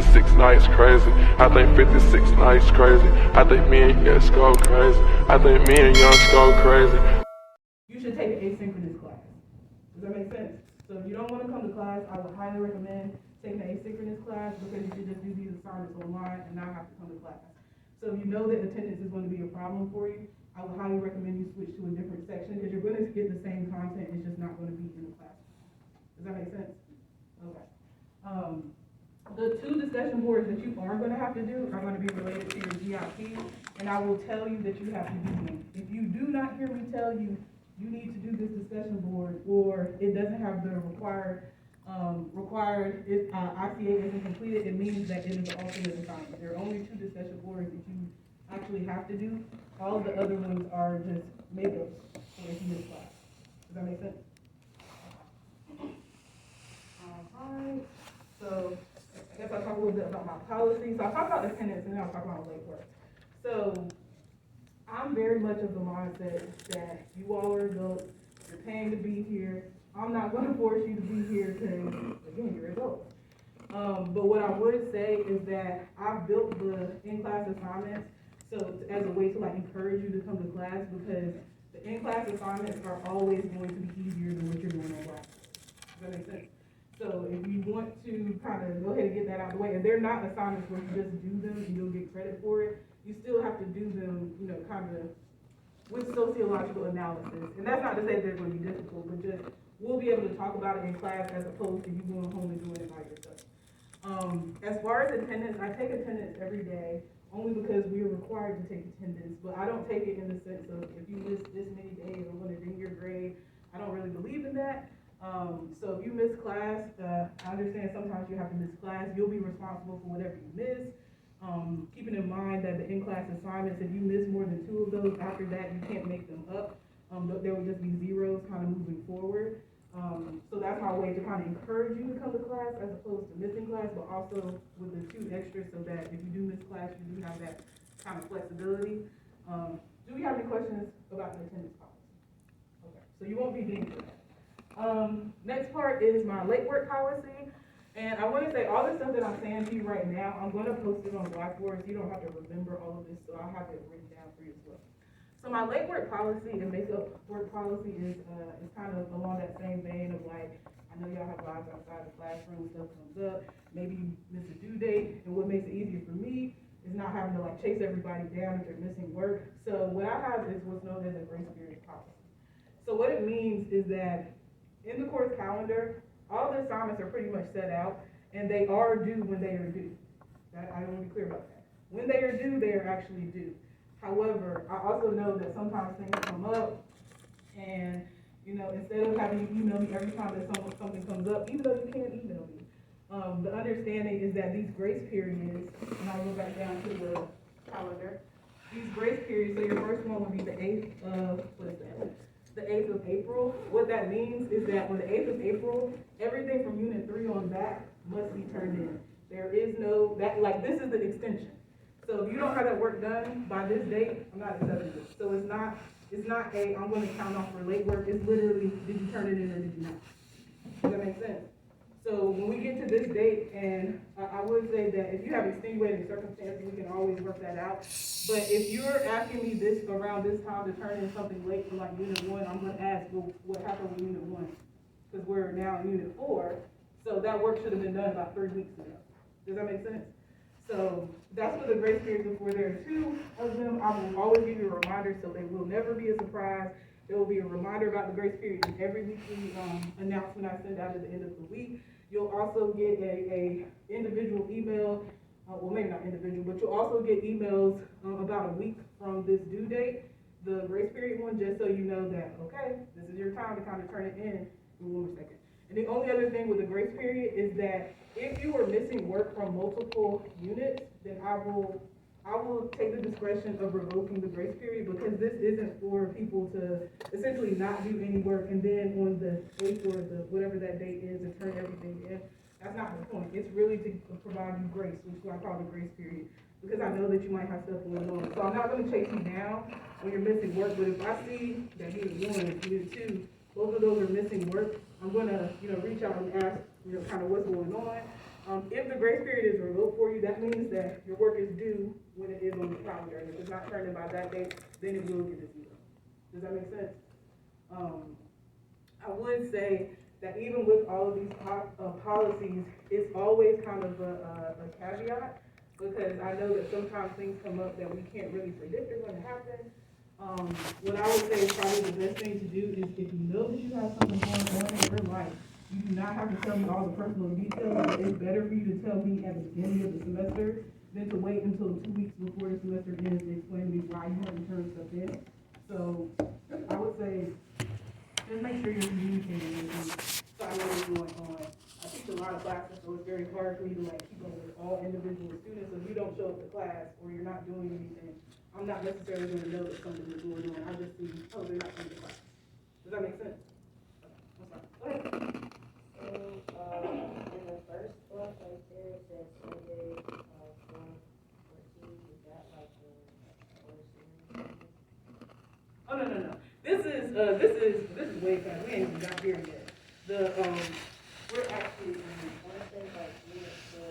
56 nights crazy. I think 56 nights crazy. I think me and Young go crazy. I think me and Young go crazy. You should take an asynchronous class. Does that make sense? So if you don't want to come to class, I would highly recommend taking an asynchronous class because you can just do these assignments online and not have to come to class. So if you know that attendance is going to be a problem for you, I would highly recommend you switch to a different section because you're going to get the same content, it's just not going to be in the class. Does that make sense? Okay. The two discussion boards that you are going to have to do are going to be related to your GIP, and I will tell you that you have to do them. If you do not hear me tell you you need to do this discussion board, or it doesn't have the required ICA isn't completed, it means that it is an alternate assignment. There are only two discussion boards that you actually have to do. All the other ones are just makeups for if you miss class. Does that make sense? Alright, so I guess I'll talk a little bit about my policy. So I'll talk about attendance and then I'll talk about late work. So I'm very much of the mindset that you all are adults, you're paying to be here. I'm not going to force you to be here because, again, you're adults. But what I would say is that I've built the in-class assignments so as a way to like encourage you to come to class because the in-class assignments are always going to be easier than what you're doing on class. Does that make sense? So if you want to kind of go ahead and get that out of the way, and they're not assignments where you just do them and you'll get credit for it, you still have to do them, you know, kind of with sociological analysis. And that's not to say they're going to be difficult, but just we'll be able to talk about it in class as opposed to you going home and doing it by yourself. As far as attendance, I take attendance every day only because we are required to take attendance, but I don't take it in the sense of if you miss this many days, I'm going to ding your grade. I don't really believe in that. So if you miss class, I understand sometimes you have to miss class. You'll be responsible for whatever you miss. Keeping in mind that the in-class assignments, if you miss more than 2 of those, after that you can't make them up. There will just be zeros kind of moving forward. So that's my way to kind of encourage you to come to class as opposed to missing class, but also with the 2 extras so that if you do miss class, you do have that kind of flexibility. Do we have any questions about the attendance policy? Okay, so you won't be dinged for that. Next part is my late work policy. And I want to say all the stuff that I'm saying to you right now, I'm going to post it on Blackboard so you don't have to remember all of this, so I'll have it written down for you as well. So my late work policy and makeup work policy is kind of along that same vein of like, I know y'all have lives outside the classroom, stuff comes up, maybe you miss a due date, and what makes it easier for me is not having to like chase everybody down if they're missing work. So what I have is what's known as a grace period policy. So what it means is that in the course calendar, all the assignments are pretty much set out, and they are due when they are due. I want to be clear about that. When they are due, they are actually due. However, I also know that sometimes things come up, and you know, instead of having you email me every time that something comes up, even though you can't email me, the understanding is that these grace periods, and I'll go back down to the calendar. These grace periods. So your first one will be the 8th of the 8th of April. What that means is that on the 8th of April, everything from Unit 3 on back must be turned in. There is no, this is the extension. So if you don't have that work done by this date, I'm not accepting it. So it's not I'm going to count off for late work. It's literally, did you turn it in or did you not? Does that make sense? So when we get to this date, and I would say that if you have extenuating circumstances, we can always work that out. But if you're asking me this around this time to turn in something late for like Unit 1, I'm going to ask, well, what happened with Unit 1? Because we're now in Unit 4, so that work should have been done about 3 weeks ago. Does that make sense? So that's what the grace period is for. There are 2 of them. I will always give you a reminder, so they will never be a surprise. There will be a reminder about the grace period in every weekly announcement I send out at the end of the week. You'll also get a individual email, well maybe not individual, but you'll also get emails about a week from this due date, the grace period one, just so you know that, okay, this is your time to kind of turn it in 1 more second. And the only other thing with the grace period is that if you are missing work from multiple units, then I will take the discretion of revoking the grace period because this isn't for people to essentially not do any work and then on the 8th or the whatever that date is to turn everything in. That's not the point. It's really to provide you grace, which is what I call the grace period, because I know that you might have stuff going on. So I'm not going to chase you down when you're missing work, but if I see that Unit 1 and Unit 2, both of those are missing work, I'm going to, reach out and ask, kind of what's going on. If the grace period is revoked for you, that means that your work is due when it is on the calendar, and if it's not turned in by that date, then it will get dismissed. Does that make sense? I would say that even with all of these policies, it's always kind of a caveat, because I know that sometimes things come up that we can't really predict are going to happen. What I would say is probably the best thing to do is, if you know that you have something going on in your life, you do not have to tell me all the personal details, but it's better for you to tell me at the beginning of the semester than to wait until 2 weeks before the semester ends to explain to me why you haven't turned stuff in. So I would say, just make sure you're communicating with me so I know what's going on. I teach a lot of classes, so it's very hard for me to keep up with all individual students. So if you don't show up to class or you're not doing anything, I'm not necessarily going to know that something is going on. I just see, oh, they're not coming to class. Does that make sense? Okay. I'm sorry. Go ahead. So, in the first book right there, it says Sunday, 4:14, is that like the first series? Oh, no. This is way past. We ain't even got here yet. We're actually I want to say like unit 4,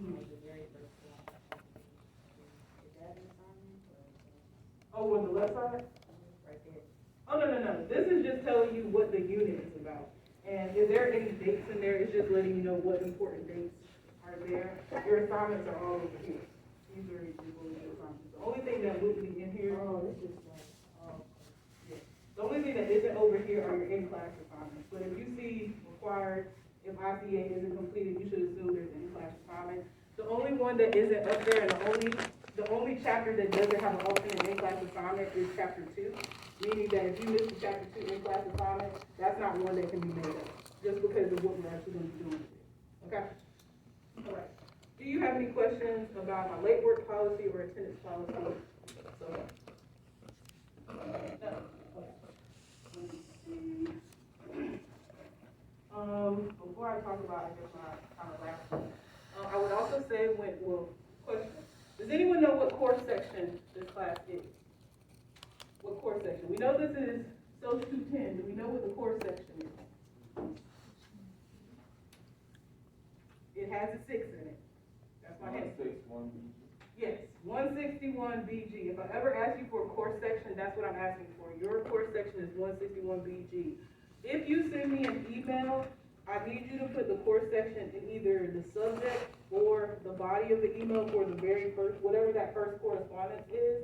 like the very first one. Is that an assignment or is that? oh, on the left side? Right there. Oh, no. This is just telling you what the unit is about. And if there are any dates in there, it's just letting you know what important dates are there. Your assignments are all over here. These are your assignments. The only thing that would be in here. Oh, this is like, Yeah. The only thing that isn't over here are your in-class assignments. But if you see required, if ICA isn't completed, you should assume there's an in-class assignment. The only one that isn't up there, and the only chapter that doesn't have an alternate in-class assignment is chapter 2. Meaning that if you miss the chapter 2 in-class assignment, that's not one that can be made up, just because of what we're actually going to be doing with it. Okay? All right. Do you have any questions about my late work policy or attendance policy? So, no. Okay. Let me see. Before I talk about, I guess, my kind of last one, I would also say, question. Does anyone know what course section this class is? What course section? We know this is Social 210. Do we know what the course section is? It has a 6 in it. That's my hint. 161. Yes, 161 BG. If I ever ask you for a course section, that's what I'm asking for. Your course section is 161 BG. If you send me an email, I need you to put the course section in either the subject or the body of the email for the very first, whatever that first correspondence is.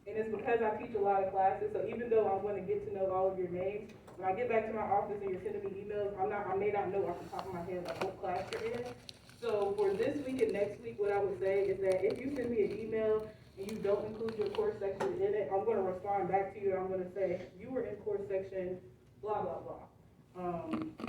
And it's because I teach a lot of classes, so even though I want to get to know all of your names, when I get back to my office and you're sending me emails, I may not know off the top of my head like what class you're in. So for this week and next week, what I would say is that if you send me an email and you don't include your course section in it, I'm going to respond back to you and I'm going to say, you were in course section, blah, blah, blah.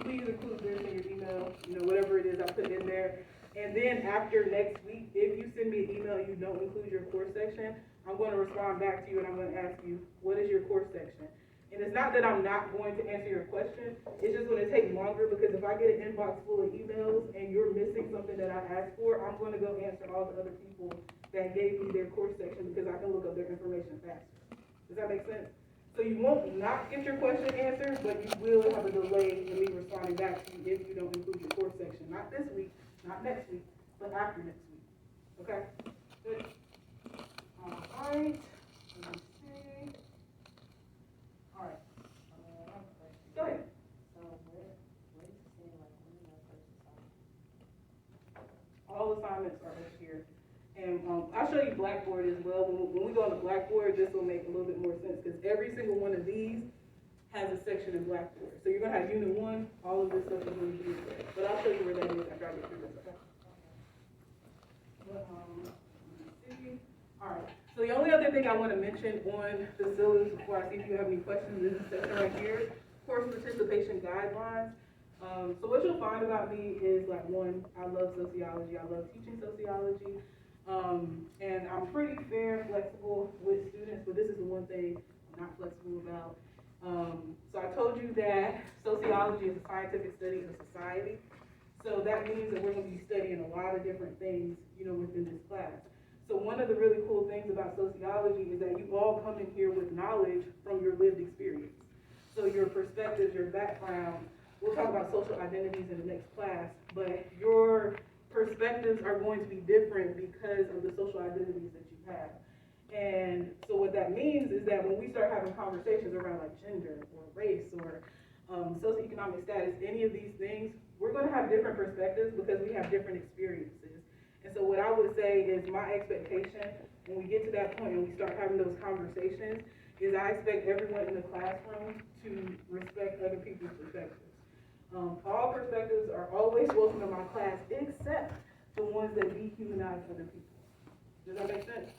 Please include this in your email, whatever it is I put in there. And then after next week, if you send me an email and you don't include your course section, I'm going to respond back to you and I'm going to ask you, what is your course section? And it's not that I'm not going to answer your question, it's just going to take longer because if I get an inbox full of emails and you're missing something that I asked for, I'm going to go answer all the other people that gave me their course section because I can look up their information faster. Does that make sense? So you won't not get your question answered, but you will have a delay in me responding back to you if you don't include your course section. Not this week, not next week, but after next week. Okay? Good. All right. Let me see. All right. Go ahead. so where is it saying like when is our first assignment? All assignments are up here. And I'll show you Blackboard as well. When we go on the Blackboard, this will make a little bit more sense because every single one of these has a section in Blackboard. So you're going to have Unit 1, all of this stuff is going to be there. But I'll show you where that is after I get through this, okay? But, let me see. All right. So the only other thing I want to mention on the syllabus before I see if you have any questions is this section right here, course participation guidelines. So what you'll find about me is like, one, I love sociology. I love teaching sociology. And I'm pretty fair and flexible with students, but this is the one thing I'm not flexible about. So I told you that sociology is a scientific study of society. So that means that we're going to be studying a lot of different things, within this class. So one of the really cool things about sociology is that you all come in here with knowledge from your lived experience. So your perspectives, your background, we'll talk about social identities in the next class, but your perspectives are going to be different because of the social identities that you have. And so what that means is that when we start having conversations around like gender or race or socioeconomic status, any of these things, we're going to have different perspectives because we have different experiences. And so what I would say is my expectation when we get to that point and we start having those conversations is I expect everyone in the classroom to respect other people's perspectives. All perspectives are always welcome in my class except the ones that dehumanize other people. Does that make sense?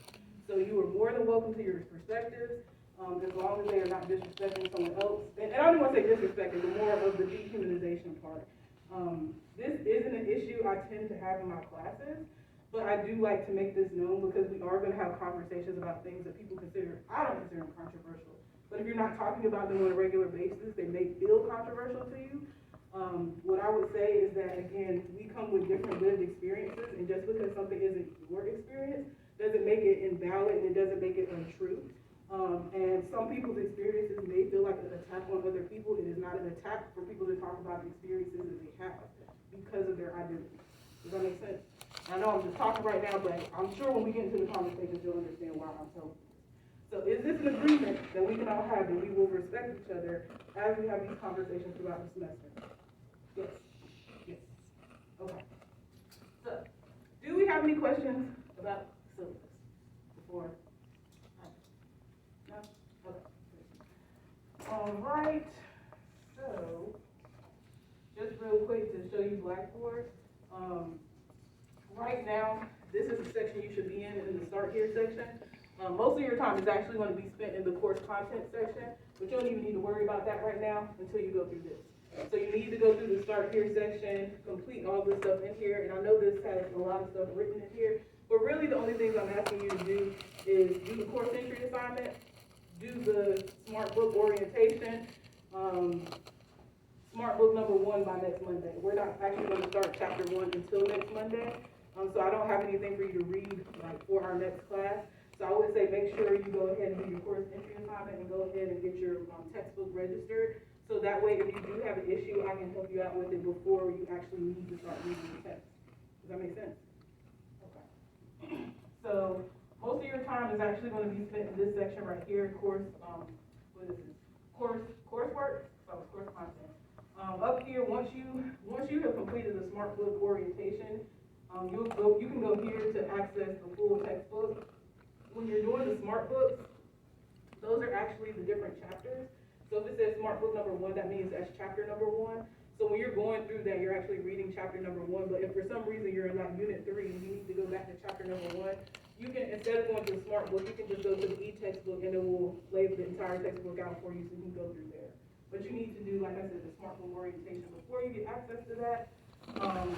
So you are more than welcome to your perspectives, as long as they are not disrespecting someone else. And I don't want to say disrespecting, but more of the dehumanization part. This isn't an issue I tend to have in my classes, but I do like to make this known because we are going to have conversations about things that people consider, I don't consider them controversial. But if you're not talking about them on a regular basis, they may feel controversial to you. What I would say is that, again, we come with different lived experiences, and just because something isn't your experience doesn't make it invalid and it doesn't make it untrue. And some people's experiences may feel like an attack on other people. It is not an attack for people to talk about the experiences that they have because of their identity. Does that make sense? I know I'm just talking right now, but I'm sure when we get into the conversations, you'll understand why I'm telling you. So is this an agreement that we can all have that we will respect each other as we have these conversations throughout the semester? Yes. Yes. Okay. So, do we have any questions about syllabus before? No? Okay. All right. So, just real quick to show you Blackboard. Right now, this is the section you should be in the Start Here section. Most of your time is actually going to be spent in the course content section, but you don't even need to worry about that right now until you go through this. So you need to go through the Start Here section, complete all this stuff in here, and I know this has a lot of stuff written in here, but really the only things I'm asking you to do is do the course entry assignment, do the Smart Book orientation, Smart Book number 1 by next Monday. We're not actually going to start chapter 1 until next Monday, so I don't have anything for you to read for our next class. So I would say make sure you go ahead and do your course entry assignment and go ahead and get your textbook registered. So that way, if you do have an issue, I can help you out with it before you actually need to start reading the text. Does that make sense? Okay. So most of your time is actually going to be spent in this section right here, course, what is this? Coursework? So it's course content. Up here, once you have completed the Smart Book orientation, you can go here to access the full textbook. When you're doing the Smart Books, those are actually the different chapters. So if it says Smart Book number 1, that means that's chapter number 1. So when you're going through that, you're actually reading chapter number 1. But if for some reason you're in like unit 3 and you need to go back to chapter number 1, you can, instead of going to the Smart Book, you can just go to the e-textbook and it will lay the entire textbook out for you so you can go through there. But you need to do, like I said, the Smart Book orientation before you get access to that.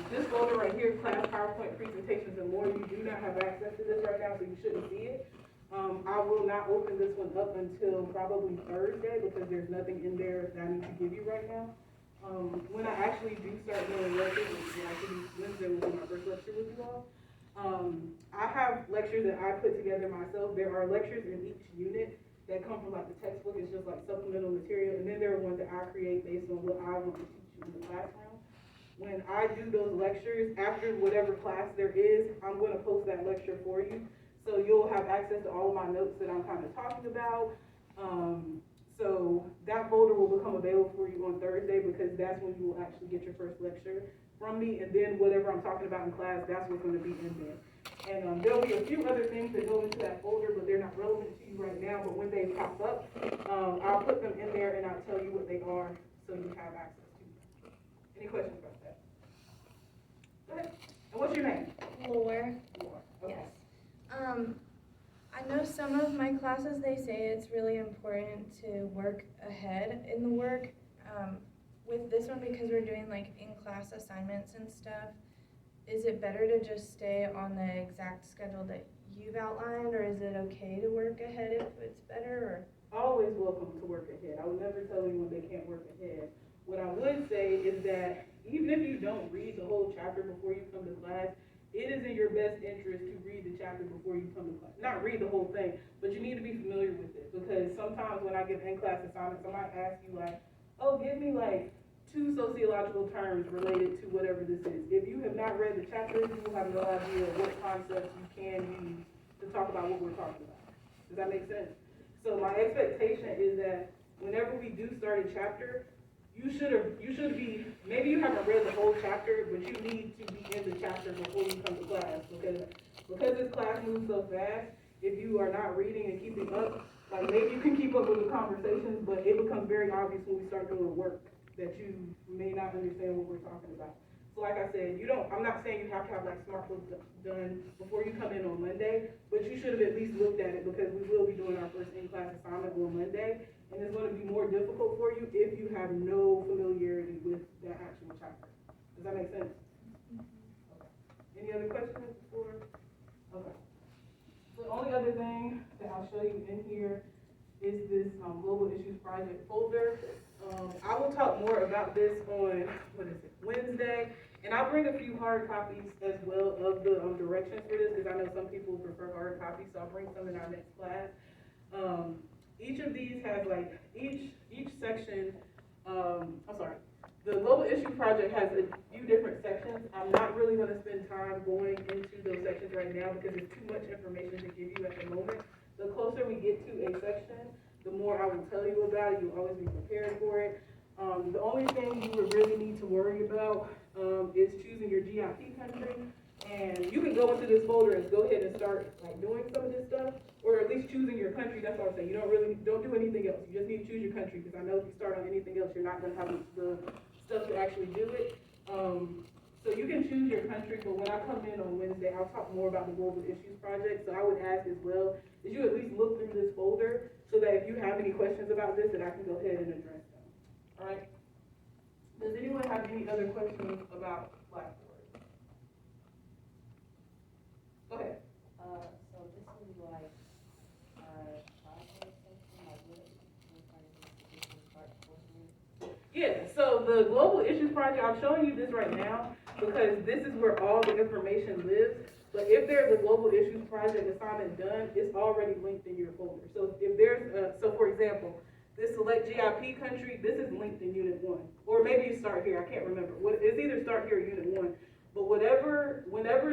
This folder right here, class PowerPoint presentations and more, you do not have access to this right now, so you shouldn't see it. I will not open this one up until probably Thursday because there's nothing in there that I need to give you right now. When I actually do start doing lectures, which actually Wednesday will be my first lecture with you all, I have lectures that I put together myself. There are lectures in each unit that come from like the textbook. It's just like supplemental material, and then there are ones that I create based on what I want to teach you in the classroom. When I do those lectures, after whatever class there is, I'm going to post that lecture for you. So you'll have access to all of my notes that I'm kind of talking about. So that folder will become available for you on Thursday because that's when you will actually get your first lecture from me. And then whatever I'm talking about in class, that's what's going to be in there. And there'll be a few other things that go into that folder, but they're not relevant to you right now. But when they pop up, I'll put them in there and I'll tell you what they are so you have access to them. Any questions about that? Go ahead. And what's your name? Lore. Laura. Okay. Yes. I know some of my classes, they say it's really important to work ahead in the work. With this one, because we're doing like in-class assignments and stuff, is it better to just stay on the exact schedule that you've outlined, or is it okay to work ahead if it's better? Or? Always welcome to work ahead. I would never tell anyone they can't work ahead. What I would say is that even if you don't read the whole chapter before you come to class, it is in your best interest to read the chapter before you come to class. Not read the whole thing, but you need to be familiar with it. Because sometimes when I give in-class assignments, I might ask you like, oh, give me like two sociological terms related to whatever this is. If you have not read the chapters, you will have no idea what concepts you can use to talk about what we're talking about. Does that make sense? So my expectation is that whenever we do start a chapter, you should be, maybe you haven't read the whole chapter, but you need to be in the chapter before you come to class, because this class moves so fast. If you are not reading and keeping up, like maybe you can keep up with the conversations, but it becomes very obvious when we start doing work that you may not understand what we're talking about. So like I said, I'm not saying you have to have like smart books done before you come in on Monday, but you should have at least looked at it, because we will be doing our first in-class assignment on Monday, and it's going to be more difficult for you if you have no familiarity with that actual chapter. Does that make sense? Okay. Any other questions before? Okay. The only other thing that I'll show you in here is this Global Issues Project folder. I will talk more about this on, Wednesday, and I'll bring a few hard copies as well of the directions for this, because I know some people prefer hard copies, so I'll bring some in our next class. Each of these has like, each section, the Global Issue Project has a few different sections. I'm not really going to spend time going into those sections right now because it's too much information to give you at the moment. The closer we get to a section, the more I will tell you about it. You'll always be prepared for it. The only thing you would really need to worry about is choosing your GIP country. And you can go into this folder and go ahead and start like doing some of this stuff, or at least choosing your country. That's what I'm saying. You don't do anything else. You just need to choose your country, because I know if you start on anything else, you're not going to have the stuff to actually do it. So you can choose your country, but when I come in on Wednesday, I'll talk more about the Global Issues Project. So I would ask as well, is you at least look through this folder so that if you have any questions about this, that I can go ahead and address them. All right? Does anyone have any other questions about Blackboard? Go ahead. So this is like our project section, like what part of this is start working? Yeah, so the Global Issues Project, I'm showing you this right now because this is where all the information lives. But if there's a Global Issues Project assignment done, it's already linked in your folder. So if there's, for example, this select GIP country, this is linked in Unit 1. Or maybe you start here, I can't remember. It's either start here or Unit 1. But whenever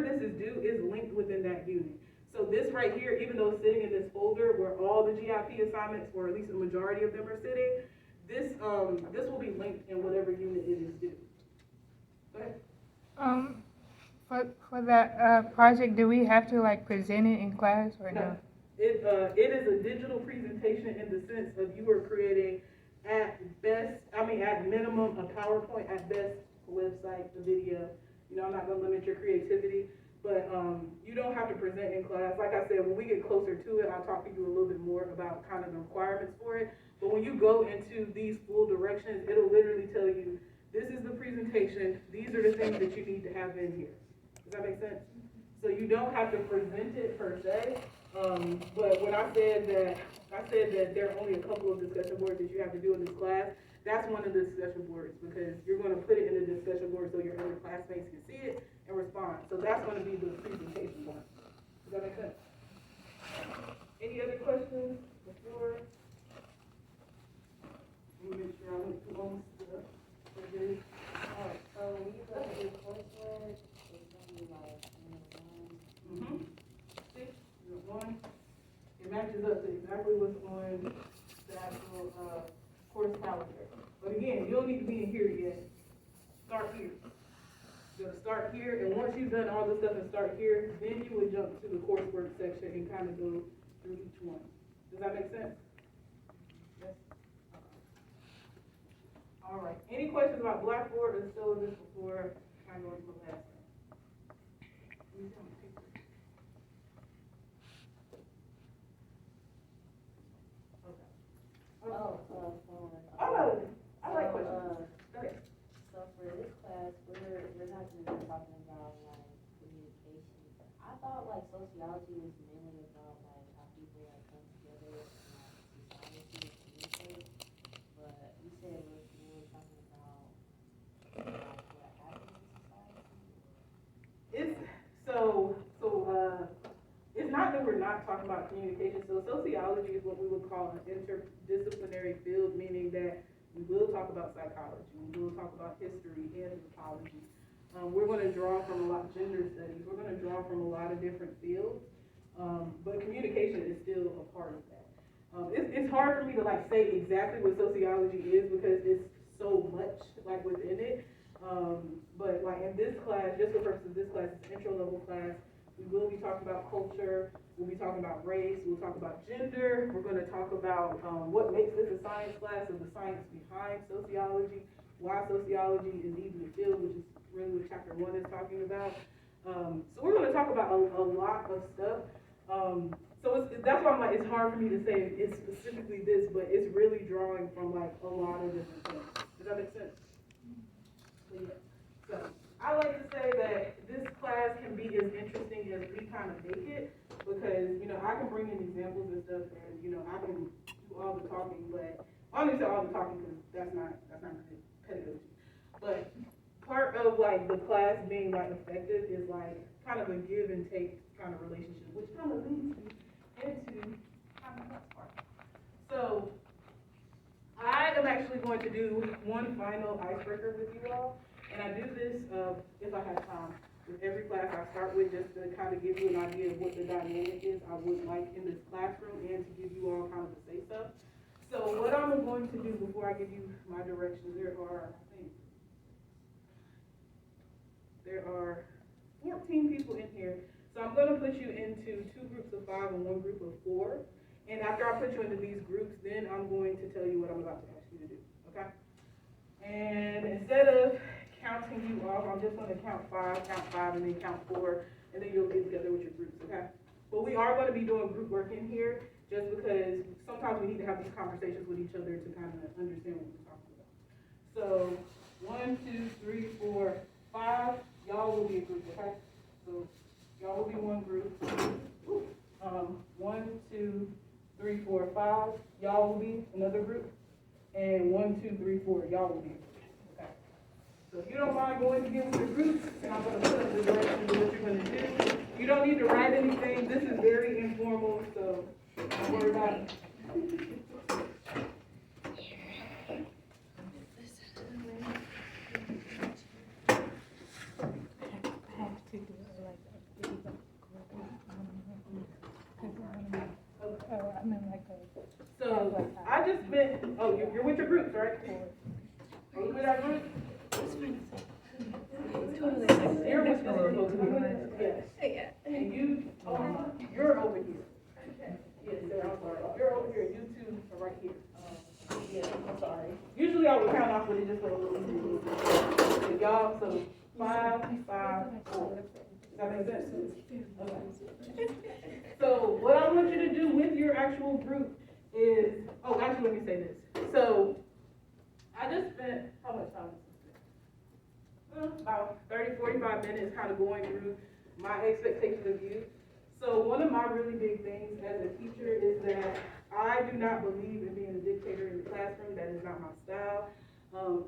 this is due, is linked within that unit. So this right here, even though it's sitting in this folder where all the GIP assignments, or at least the majority of them are sitting, this will be linked in whatever unit it is due. Go ahead. For that project, do we have to like present it in class or no? It is a digital presentation in the sense of you are creating at minimum a PowerPoint, at best a website, a video. You know, I'm not gonna limit your creativity, but you don't have to present in class. Like I said, when we get closer to it, I'll talk to you a little bit more about kind of the requirements for it. But when you go into these full directions, it'll literally tell you, this is the presentation, these are the things that you need to have in here. Does that make sense? So you don't have to present it per se, but when I said that there are only a couple of discussion boards that you have to do in this class, that's one of the discussion boards, because you're going to put it in the discussion board so your other classmates can see it and respond. So that's going to be the presentation one. Does that make sense? Any other questions before? Let me make sure I went through all the stuff. Alright, so when you go to your coursework, it's gonna be like, See, unit 1. It matches up to exactly what's on the actual course calendar. But again, you don't need to be in here yet. Start here. You're gonna start here, and once you've done all this stuff and start here, then you would jump to the coursework section and kind of go through each one. Does that make sense? Yes? All right. Any questions about Blackboard or syllabus before I go into the last thing? Let me see on the paper. Okay. I like questions. Okay. So for this class, we're not gonna be talking about like communication. I thought like sociology was mainly about like how people like come together and like society and communicate. But you said we're talking about like what happens in society. It's not that we're not talking about communication. So sociology is what we would call an interdisciplinary field, meaning that We will talk about psychology. We will talk about history and anthropology. We're going to draw from a lot of gender studies. We're going to draw from a lot of different fields, but communication is still a part of that. It's hard for me to like say exactly what sociology is because it's so much like within it. But like in this class, just for purposes of this class, it's an intro level class. We will be talking about culture. We'll be talking about race. We'll talk about gender. We're going to talk about what makes this a science class, or the science behind sociology, why sociology is even a field, which is really what chapter 1 is talking about. So we're going to talk about a lot of stuff. So that's why I'm like, it's hard for me to say it's specifically this, but it's really drawing from like a lot of different things. Does that make sense? Yeah. So I like to say that this class can be as interesting as we kind of make it, because I can bring in examples and stuff, and I can do all the talking, but I don't need to all the talking because that's not good pedagogy. But part of like the class being like effective is like kind of a give and take kind of relationship, which kind of leads me into kind of that part. So I am actually going to do one final icebreaker with you all, and I do this if I have time. With every class I start with, just to kind of give you an idea of what the dynamic is I would like in this classroom, and to give you all kind of a say stuff. So what I'm going to do before I give you my directions, there are 14 people in here. So I'm going to put you into 2 groups of 5 and 1 group of 4. And after I put you into these groups, then I'm going to tell you what I'm about to ask you to do, okay? And instead of counting you off, I'm just going to count 5, and then count 4, and then you'll get together with your groups, okay? But we are going to be doing group work in here, just because sometimes we need to have these conversations with each other to kind of understand what we're talking about. So 1, 2, 3, 4, 5, y'all will be a group, okay? So y'all will be one group. 1, 2, 3, 4, 5, y'all will be another group. And 1, 2, 3, 4, y'all will be a group. Okay. So if you don't mind going again with your groups, and I'm going to put up the directions of what you're going to do. You don't need to write anything. This is very informal, so don't worry about it. So I just been, you're with your groups, right? Are you with our group? You're with your group. Yes. Yeah. And you, you're over here. Yes, sir, I'm sorry. You're over here, you two are right here. Yeah, I'm sorry. Usually I would count off, but it just went a little easier. So y'all, so 5, 5, 4. Does that make sense? Okay. So what I want you to do with your actual group is, actually let me say this. So I just spent, how much time? About 30, 45 minutes kind of going through my expectations of you. So one of my really big things as a teacher is that I do not believe in being a dictator in the classroom. That is not my style.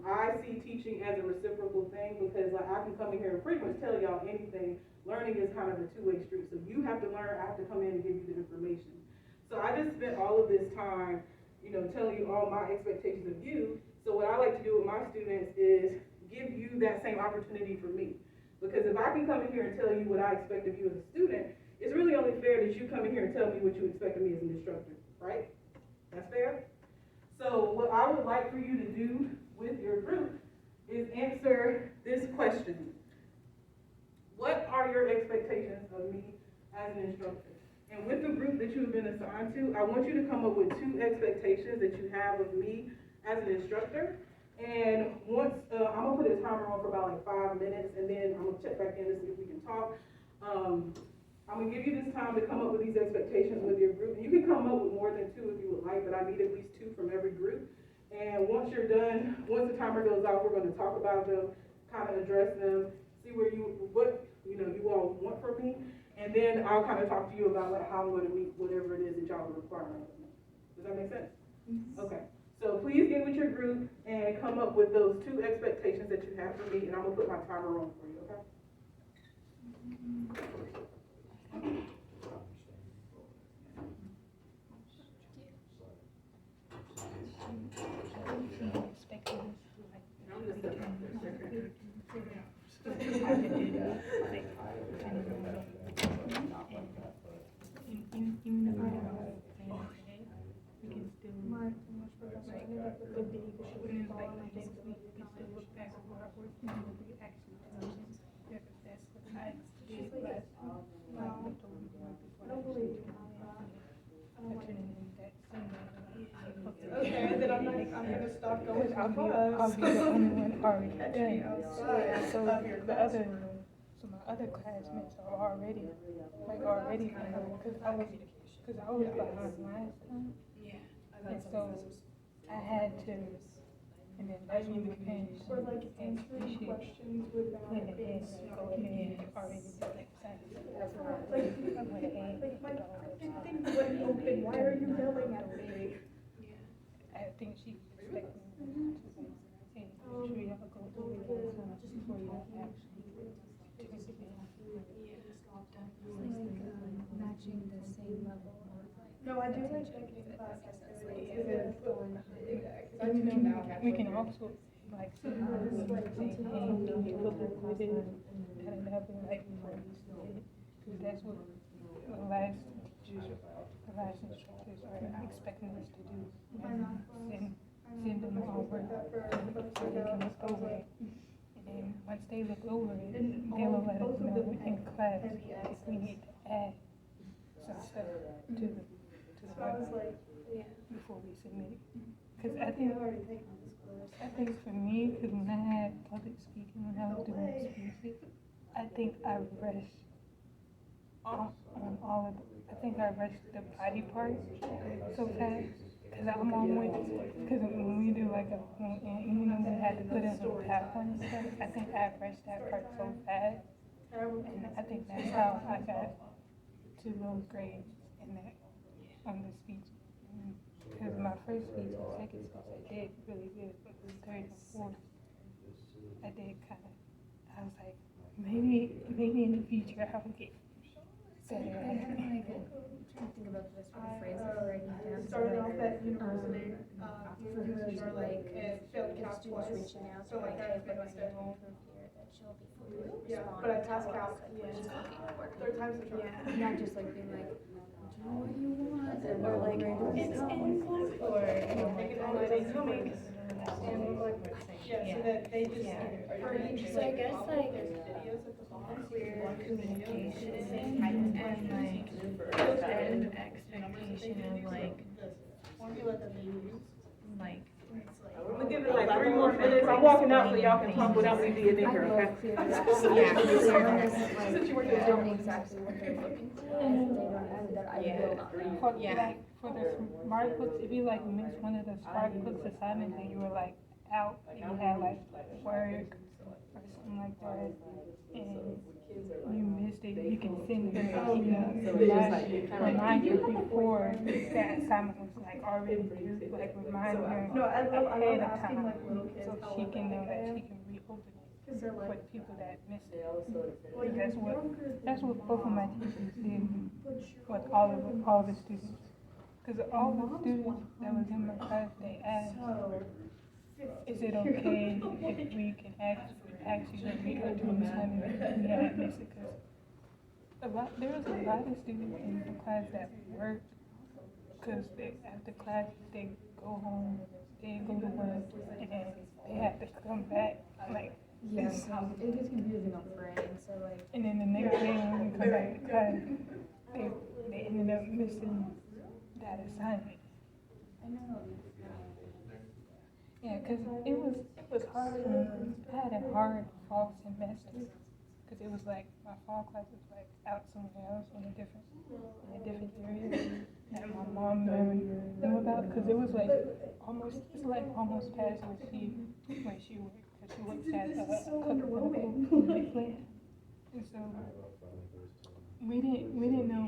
I see teaching as a reciprocal thing, because like I can come in here and pretty much tell y'all anything. Learning is kind of a two-way street. So you have to learn, I have to come in and give you the information. So I just spent all of this time, telling you all my expectations of you. So what I like to do with my students is give you that same opportunity for me. Because if I can come in here and tell you what I expect of you as a student, it's really only fair that you come in here and tell me what you expect of me as an instructor, right? That's fair? So what I would like for you to do with your group is answer this question. What are your expectations of me as an instructor? And with the group that you've been assigned to, I want you to come up with 2 expectations that you have of me as an instructor. And once, I'm gonna put a timer on for about like 5 minutes, and then I'm gonna check back in to see if we can talk. I'm gonna give you this time to come up with these expectations with your group. And you can come up with more than 2 if you would like, but I need at least 2 from every group. And once you're done, once the timer goes off, we're gonna talk about them, kind of address them, see what you all want from me, and then I'll kind of talk to you about like how I'm going to meet whatever it is that y'all are requiring of me. Does that make sense? Mm-hmm. Okay. So please get with your group and come up with those 2 expectations that you have for me, and I'm gonna put my timer on for you. Okay? like, and even if we don't know what we can still, like, the big shouldn't like next week, we can still look back over our work and what we actually did. If that's what I did last week, like, what told me before I actually turning in that Okay, then I'm gonna stop going to I'll be class. the only one already done. Outside So of your the other, so my other classmates are already behind, cause I was behind last time. And so I had to, and then that's when the parents Or like and answering you should questions without plan ahead, being go ahead, already do like science. Like, I went ahead, like my did all that freaking stuff. thing wouldn't open, why are you yelling at me? I think she expected me to like, hey, make sure y'all go over that stuff before y'all actually take it in. Matching the same level. No, I do like taking class activities. We can also like say, hey, can you put up with it? And another like before we submit it, because that's what the last instructors are expecting us to do. Send them our work so they can look over it. And then once they look over it, they'll let us know in class if we need to add some stuff to the work before we submit it. Because I think for me, because when I had public speaking, when I was doing speeches, I think I rushed on all of I think I rushed the body parts so fast. Because I'm always, because when we do like even though we had to put in some PowerPoint and stuff, I think I rushed that part so fast. And I think that's how I got to low grades in that, on the speech. Because my first speech and second speech, I did really good, but the third and fourth, I did kind of, I was like, maybe in the future I'll get better at it. Think about this one phrase that we're writing down. Started off at university, For her you to are like, and failed if calc students twice. reaching out, So so like, like hey, that's what do I need to been my schedule. improve here, that she'll be fully Yeah, respond but I and passed tell us calc, like what she's looking for. third time's the charm. Not just like being like, do what you want, or like, It's input or, make it all the things you make. And like, so that they just, for each So I like, guess, topic, like, there's videos at the bottom. clear communication and like an expectation of like Formula that they use. like I'm gonna give it like 3 more minutes, I'm walking out so y'all can talk without me being in here, okay? Since you were Tell there. me exactly what they're looking for, and if they don't have that, I will not know. For like for the smart books, if you like missed one of the smart books assignments and you were like out, and you had like work or something like that, and you missed it, you can send her an email reminder before that assignment was like already due, like remind her No, I love ahead of asking time, like little kids so how she well can know that they she can reopen it Cause they're for like, the people that missed it. well, you're That's what younger than That's what both of my mom, teachers did but with you're all the students. Because all the students that was in my class, they asked, so. is it okay if we can ask you to read or do an assignment if we haven't missed it? Because there was a lot of students in the class that worked, because after class, they go home, they go to work, and then they have to come back, like, Yeah, so it gets confusing on Friday, so like. and then the next day when we come back to class, they ended up missing that assignment. I know. Yeah, because it was hard for me. I had a hard fall semester, because it was like my fall class was like out somewhere else in a different area that my mom never knew about, because it was like almost past where she worked, because she works at a medical plant, and so we didn't know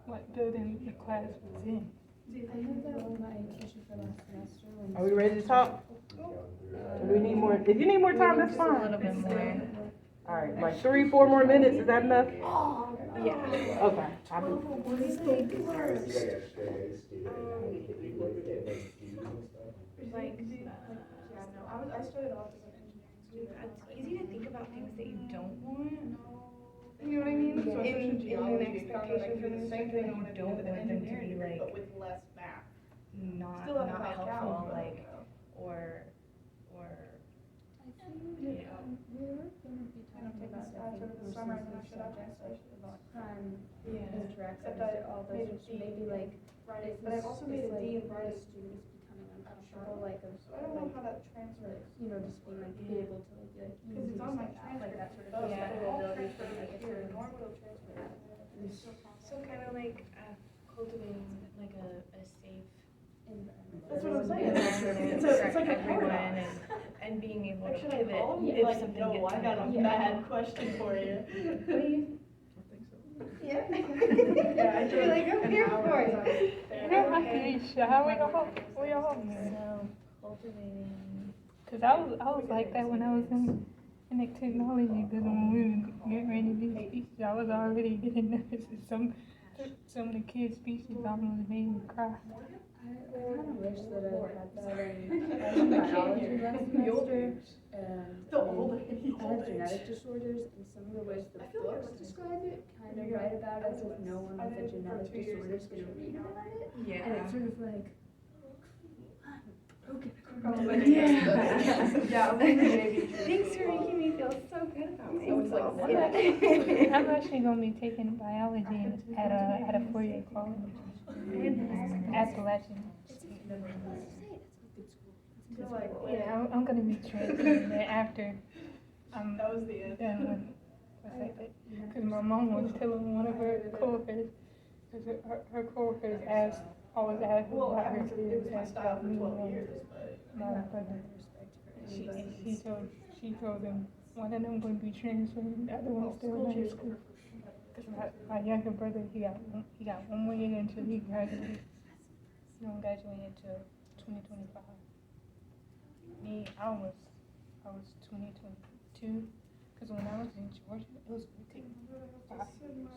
what building the class was in. I know that my teacher for last semester when. Are we ready to talk? Do we need more? If you need more time, that's fine. a little bit more. All right, like 3, 4 more minutes, is that enough? Yeah. Okay. Like I started off as an engineering student. it's easy to think about things that you don't want. You know what I mean? So In geology, an expectation from the same instructor thing that I you want to do don't with want them to be engineering degree, like but with less math. not Still have a not South helpful, Cal, like or I think you know. we were gonna be talking about after the summer and then I should have crime Yeah. interactions, Except I all made those, a D. maybe like, Right, if but I this- also if, made a like, D in the writing. students becoming uncomfortable, like, of, So I don't know like, how that transfers. you know, just being like, be able to like, be like, Because it's on my transcript. like that sort of Oh, thing. Yeah. it all ability transfers for, like, here. students. Normal it'll transfer. So kind of like cultivating like a safe Environment. That's what I'm saying. environment It's like for a everyone paradox. and being able to Like, should I pivot call him? if Like, something no, gets I got a uncomfortable. bad question for you. What do you? Yeah. Yeah, I You're like, I'm here for it. You don't have to be shy. We all know. So cultivating. Cause I was like that when I was in the technology. Cause when we were getting ready to do speeches, I was already getting nervous. And some of the kids' speeches almost made me cry. I kind of wish that I had that in biology last semester, and The older I you had genetic disorders, and some of the ways the I feel like books describe it kind of write about as if no one with a genetic disorder is going to read about it, and it's sort of like, Yeah, Thanks for making me feel so good about myself. I'm actually gonna be taking biology at a 4-year college. Appalachian. Yeah, I'm gonna be transferring there after I'm That was the end. done with it. Cause my mom was telling one of her coworkers, cause her coworkers always asked Well, about I her mean, it kids, was my asked style about for me 12 and years, but. my brother. She told them one of them would be transferring, the other one's still in high school. Cause my younger brother, he got one more year until he graduates. He won't graduate until 2025. Me, I was 2022. Cause when I was in Georgia, it was gonna take me 5 years.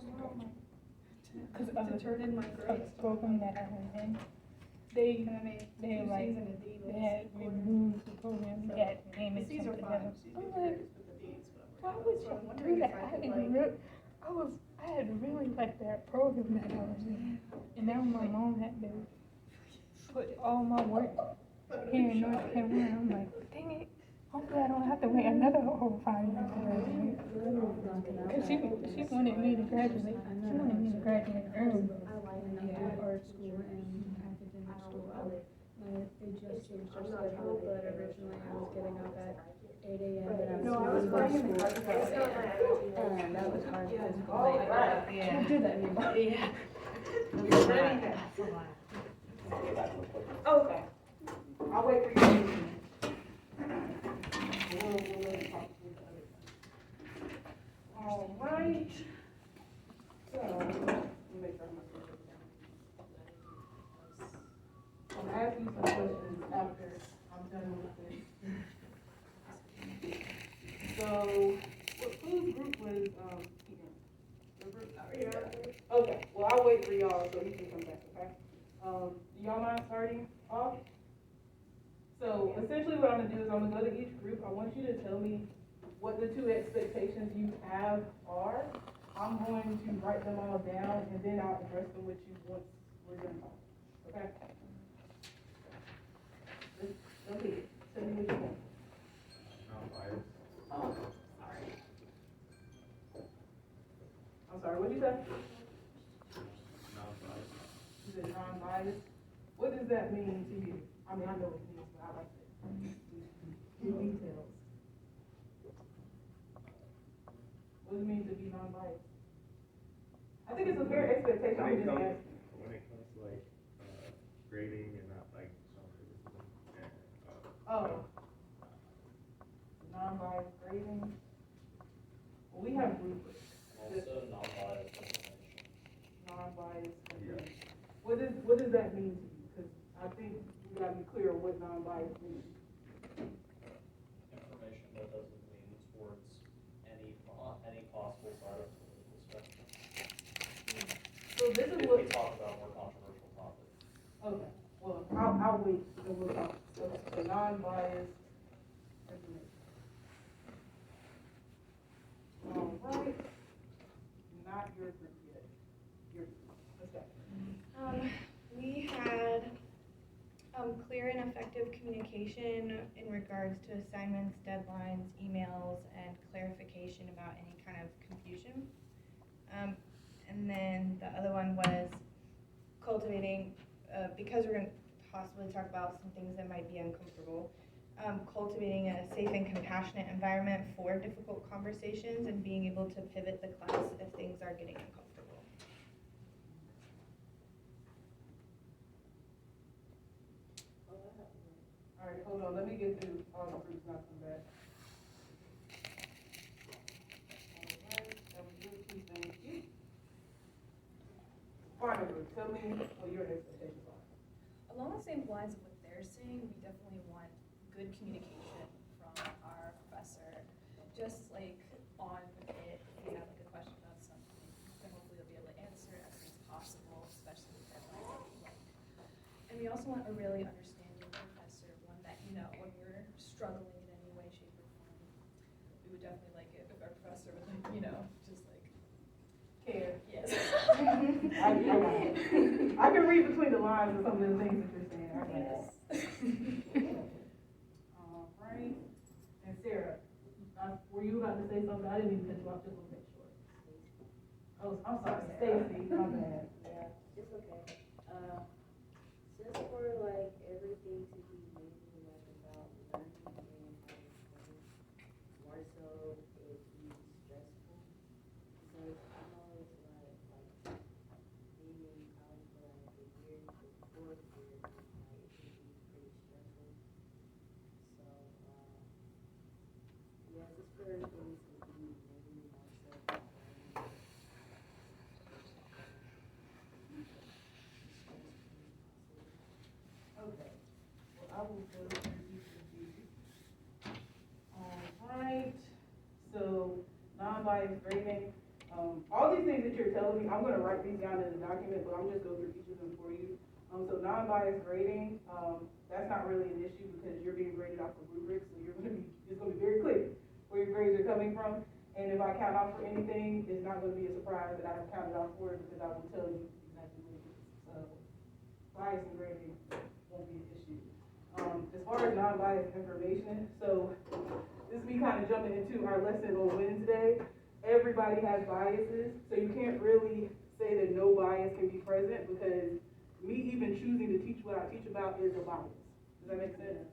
Cause of the program that I was in, they had removed the program, they had named it These are something fine. else. These I'm are like, with the Ds, but why I'm would so I'm you wondering do if that? I could, I had really liked that program that I was in. And now my mom had to put all my work here in North Carolina. I'm like, dang it. Hopefully I don't have to wait another whole 5 years to graduate. Cause she wanted me to graduate. She wanted me to graduate early. art school and academic school. They just changed our schedule, but originally I was getting up at 8 a.m. and I was leaving school at 12 a.m. And that was hard because I can't do that anymore. Yeah. okay. I'll wait for you. We'll let you talk to the other side. All right. So, let me make sure I'm not going to I'm asking some questions after I'm done with this. So, whose group was, Keaton? Your group? Okay, well, I'll wait for y'all so he can come back, okay? Do y'all mind starting off? So essentially what I'm gonna do is I'm gonna go to each group. I want you to tell me what the 2 expectations you have are. I'm going to write them all down and then I'll address them with you once we're done talking, okay? Go ahead, tell me what you want. Oh, sorry. I'm sorry, what'd you say? You said non-biased. What does that mean to you? I mean, I know what it means, but I like it. Details. What does it mean to be non-biased? I think it's a fair expectation. I'm just asking. When it comes to like grading and not like Oh. Non-biased grading. Well, we have rubrics. Also non-biased information. Non-biased information. What does that mean to you? Because I think we gotta be clear on what non-biased means. Information that doesn't lean towards any possible side of the political spectrum. So this is If what. we talk about more controversial topics. Okay, well, I'll wait and we'll talk. So non-biased information. group yet? Let's go. We had clear and effective communication in regards to assignments, deadlines, emails, and clarification about any kind of confusion. And then the other one was cultivating, because we're going to possibly talk about some things that might be uncomfortable, cultivating a safe and compassionate environment for difficult conversations and being able to pivot the class if things are getting uncomfortable. All right, hold on, let me get through all the groups, not come back. All right, that was good, too, thank you. Final group, tell me what your expectations are. Along the same lines of what they're saying, we definitely want good communication from our professor. Just like on it, if we have like a question about something, then hopefully they'll be able to answer it as soon as possible, especially with deadlines. And we also want a really understanding professor, one that, you know, when we're struggling in any way, shape, or form, we would definitely like it if our professor would, like, you know, just like Care. yes. I can read between the lines of some of the things that you're saying. I got it. All right. And Sarah, were you about to say something? I didn't even cut you off, just want to make sure. Oh, I'm sorry, Stacy, my bad. Yeah, it's okay. Since we're like everything to be mainly like about learning and how to study, more so it be stressful because I know it's like being in college for like a year, the fourth year, like it can be pretty stressful. So yeah, just for things to be mainly more so about learning. Okay. Well, I will go through each of these. All right. So, non-biased grading. All these things that you're telling me, I'm going to write these down in the document, but I'm just go through each of them for you. So non-biased grading, that's not really an issue because you're being graded off of rubrics, so it's going to be very clear where your grades are coming from. And if I count off for anything, it's not going to be a surprise that I have counted off for it because I will tell you exactly what it is. So bias and grading won't be an issue. As far as non-biased information, so this is me kind of jumping into our lesson on Wednesday. Everybody has biases, so you can't really say that no bias can be present because me even choosing to teach what I teach about is a bias. Does that make sense?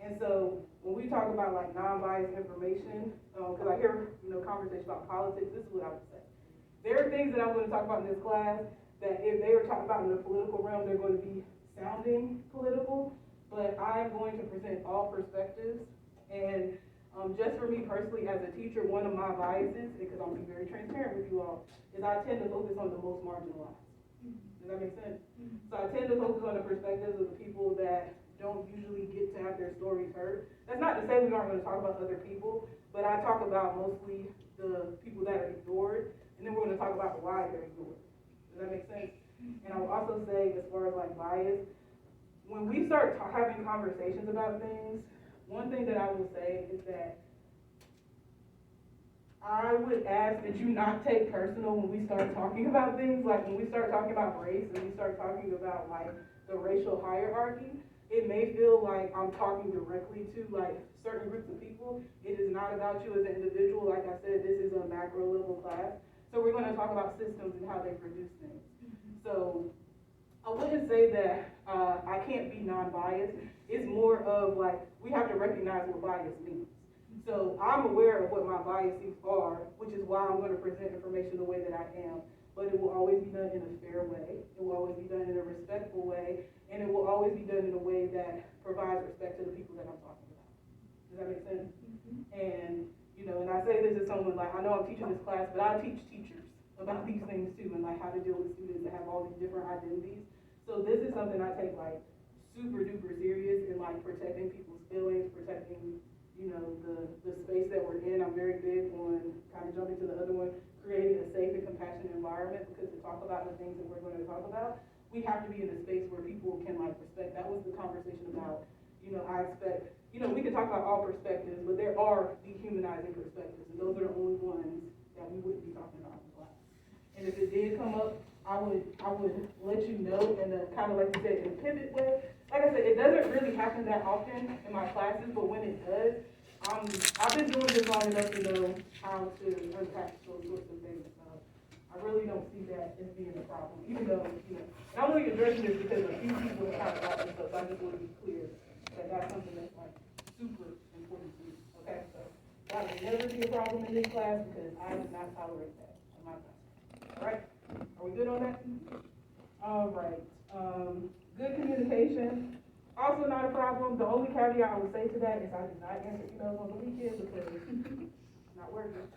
And so when we talk about like non-biased information, because I hear conversation about politics, this is what I would say. There are things that I'm going to talk about in this class that if they were talked about in the political realm, they're going to be sounding political, but I'm going to present all perspectives. And just for me personally as a teacher, one of my biases, because I'm going to be very transparent with you all, is I tend to focus on the most marginalized. Does that make sense? So I tend to focus on the perspectives of the people that don't usually get to have their stories heard. That's not to say we aren't going to talk about other people, but I talk about mostly the people that are ignored, and then we're going to talk about why they're ignored. Does that make sense? And I will also say, as far as like bias, when we start having conversations about things, one thing that I will say is that I would ask that you not take personal when we start talking about things, like when we start talking about race and we start talking about like the racial hierarchy. It may feel like I'm talking directly to like certain groups of people. It is not about you as an individual. Like I said, this is a macro level class. So we're going to talk about systems and how they produce things. So I wouldn't say that I can't be non-biased. It's more of like, we have to recognize what bias means. So I'm aware of what my biases are, which is why I'm going to present information the way that I am. But it will always be done in a fair way. It will always be done in a respectful way. And it will always be done in a way that provides respect to the people that I'm talking about. Does that make sense? And, and I say this as someone, like, I know I'm teaching this class, but I teach teachers about these things too, and like how to deal with students that have all these different identities. So this is something I take like super duper serious in like protecting people's feelings, protecting, the space that we're in. I'm very big on kind of jumping to the other one, creating a safe and compassionate environment, because to talk about the things that we're going to talk about, we have to be in a space where people can like respect. That was the conversation about, I expect, we can talk about all perspectives, but there are dehumanizing perspectives, and those are the only ones that we wouldn't be talking about in class. And if it I would let you know in a kind of like you said, in a pivot way. Like I said, it doesn't really happen that often in my classes, but when it does, I've been doing this long enough to know how to unpack those sorts of things. I really don't see that as being a problem, even though, you know, and I'm only addressing this because a few people have kind of brought this up, so I just want to be clear that that's something that's like super important to you, okay? So that would never be a problem in this class because I do not tolerate that in my class. All right? Are we good on that? All right. Good communication, also not a problem. The only caveat I would say to that is I do not answer emails on the weekend because it's not working.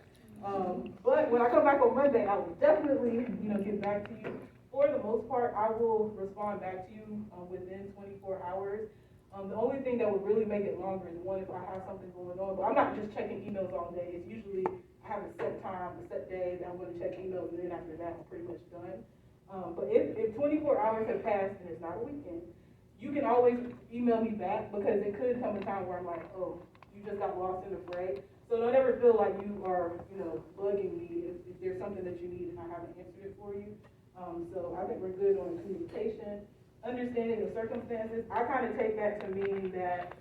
But when I come back on Monday, I will definitely, get back to you. For the most part, I will respond back to you within 24 hours. The only thing that would really make it longer is one, if I have something going on. But I'm not just checking emails all day. It's usually I have a set time, a set day that I'm going to check emails, and then after that, I'm pretty much done. But if 24 hours have passed and it's not a weekend, you can always email me back because it could come a time where I'm like, oh, you just got lost in the fray. So don't ever feel like you are, bugging me if there's something that you need and I haven't answered it for you. So I think we're good on communication, understanding the circumstances. I kind of take that to mean that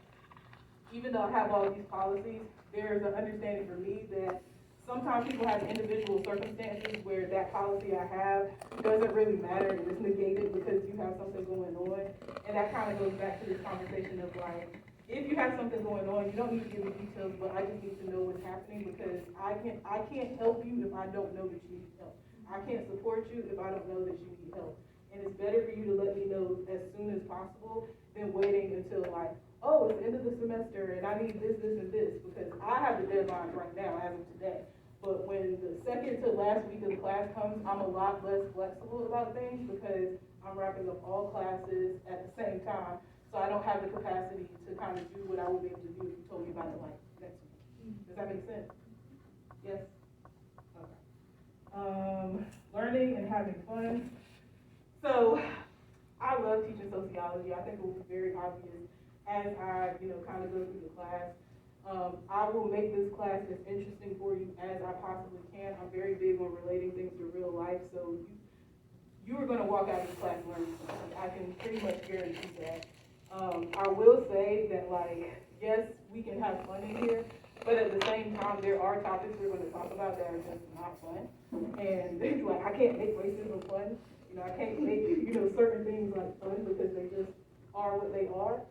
even though I have all these policies, there's an understanding for me that sometimes people have individual circumstances where that policy I have doesn't really matter and it's negated because you have something going on. And that kind of goes back to this conversation of like, if you have something going on, you don't need to give me details, but I just need to know what's happening because I can't help you if I don't know that you need help. I can't support you if I don't know that you need help. And it's better for you to let me know as soon as possible than waiting until like, oh, it's the end of the semester and I need this, this, and this, because I have the deadlines right now as of today. But when the second to last week of the class comes, I'm a lot less flexible about things because I'm wrapping up all classes at the same time. So I don't have the capacity to kind of do what I would be able to do if you told me about it like next week. Does that make sense? Yes? Okay. Learning and having fun. So I love teaching sociology. I think it will be very obvious as I, kind of go through the class. I will make this class as interesting for you as I possibly can. I'm very big on relating things to real life, so you are going to walk out of this class learning something. I can pretty much guarantee that. I will say that, yes, we can have fun in here, but at the same time, there are topics we're going to talk about that are just not fun. And I can't make racism fun. I can't make, certain things fun because they just are what they are.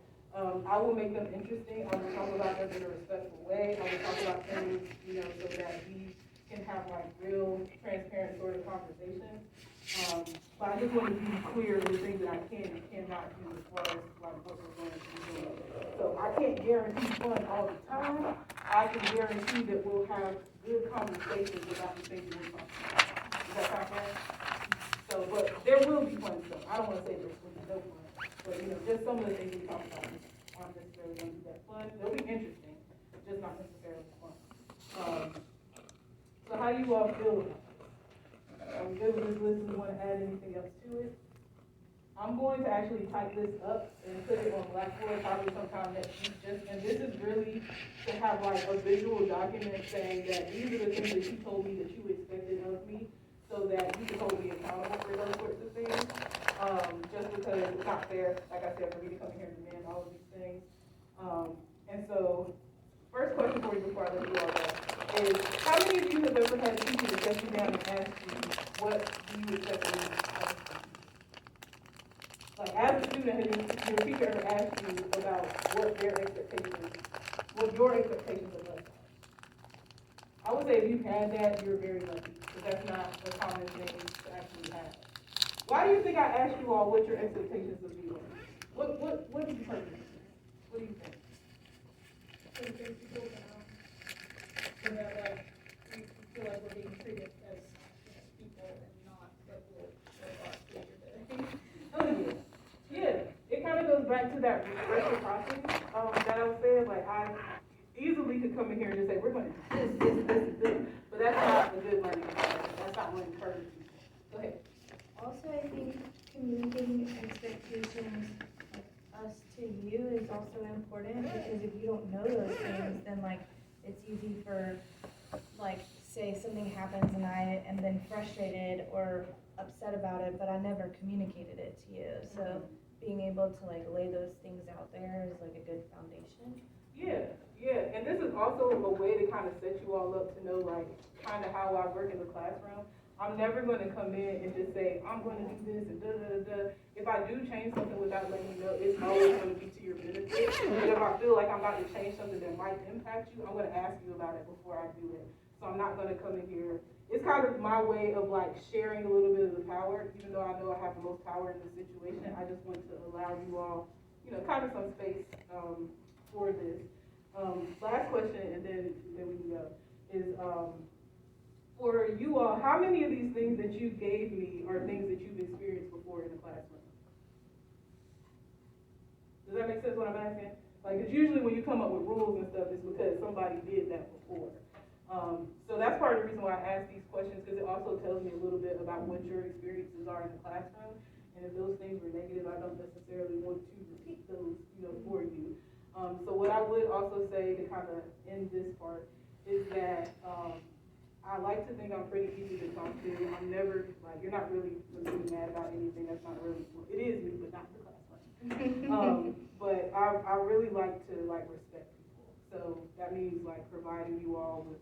I will make them interesting. I will talk about them in a respectful way. I will talk about things, so that we can have real, transparent sort of conversations. But I just want to be clear with the things that I can and cannot do as far as what we're going to be doing. So I can't guarantee fun all the time. I can guarantee that we'll have good conversations about the things we're talking about. Does that sound fair? So, but there will be fun stuff. I don't want to say there's going to be no fun, but just some of the things we talk about aren't necessarily going to be that fun. They'll be interesting, just not necessarily fun. So how do you all feel about it? Are we good with this list? Do you want to add anything else to it? I'm going to actually type this up and put it on Blackboard probably sometime next week. And this is really to have a visual document saying that these are the things that you told me that you expected of me, so that you can hold me accountable for those sorts of things. Just because it's not fair, like I said, for me to come here and demand all of these things. And so, first question for you before I let you all go is, how many of you have ever had a teacher that set you down and ask you, what do you expect of me? As a student, has your teacher ever asked you about what your expectations of us are? I would say if you've had that, you're very lucky, because that's not a common thing to actually have. Why do you think I asked you all what your expectations of me were? What did you think? What do you think? So that we feel like we're being treated as people and not that we're Oh, yeah. It kind of goes back to that reciprocity that I was saying. I easily could come in here and just say, we're going to do this. But that's not a good learning environment. That's not what encourages people. Go ahead. Also, I think communicating expectations us to you is also important, because if you don't know those things, then it's easy for say something happens and I am then frustrated or upset about it, but I never communicated it to you. So being able to like lay those things out there is like a good foundation. Yeah, and this is also a way to kind of set you all up to know like kind of how I work in the classroom. I'm never going to come in and just say, I'm going to do this and da-da-da-da. If I do change something without letting you know, it's always going to be to your benefit. But if I feel like I'm about to change something that might impact you, I'm going to ask you about it before I do it. So I'm not going to come in here. It's kind of my way of like sharing a little bit of the power, even though I know I have the most power in this situation. I just want to allow you all, kind of some space for this. Last question, and then we can go, is for you all, how many of these things that you gave me are things that you've experienced before in the classroom? Does that make sense what I'm asking? Like, it's usually when you come up with rules and stuff, it's because somebody did that before. So that's part of the reason why I ask these questions, because it also tells me a little bit about what your experiences are in the classroom. And if those things were negative, I don't necessarily want to repeat those, for you. So what I would also say to kind of end this part is that I like to think I'm pretty easy to talk to. I'm never, you're not really mad about anything. That's not really, it is me, but not the class. But I really like to, respect people. So that means, providing you all with,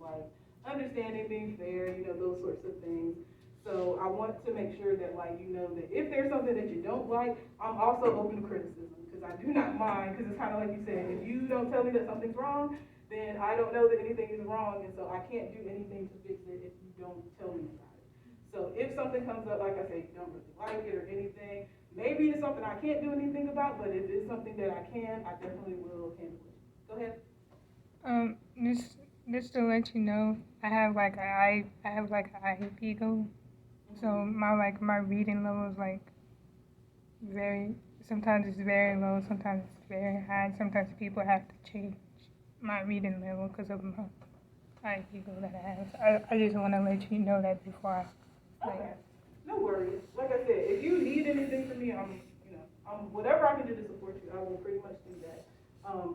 understanding, being fair, those sorts of things. So I want to make sure that, that if there's something that you don't like, I'm also open to criticism, because I do not mind, because it's kind of like you said, if you don't tell me that something's wrong, then I don't know that anything is wrong, and so I can't do anything to fix it if you don't tell me about it. So if something comes up, like I say, you don't really like it or anything, maybe it's something I can't do anything about, but if it's something that I can, I definitely will handle it. Go ahead. Just to let you know, I have an IEP goal. So my reading level is sometimes it's very low, sometimes it's very high. Sometimes people have to change my reading level because of my IEP goal that I have. So I just want to let you know that before I. Okay. No worries. Like I said, if you need anything from me, I'm whatever I can do to support you, I will pretty much do that.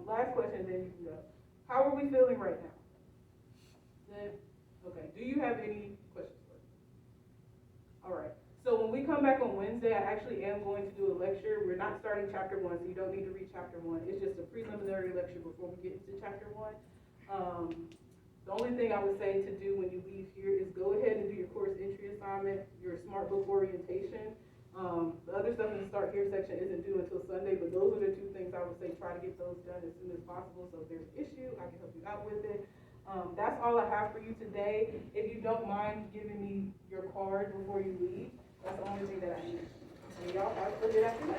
Last question, then you can go. How are we feeling right now? Good. Okay. Do you have any questions for me? All right. So when we come back on Wednesday, I actually am going to do a lecture. We're not starting chapter 1, so you don't need to read chapter 1. It's just a preliminary lecture before we get into chapter 1. The only thing I would say to do when you leave here is go ahead and do your course entry assignment, your smart book orientation. The other stuff in the Start Here section isn't due until Sunday, but those are the two things I would say try to get those done as soon as possible. So if there's an issue, I can help you out with it. That's all I have for you today. If you don't mind giving me your card before you leave, that's the only thing that I need. And y'all have a good afternoon.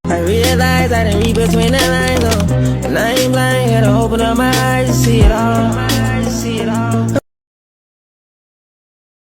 I realize I didn't read between the lines, and I ain't blind, had to open up my eyes to see it all.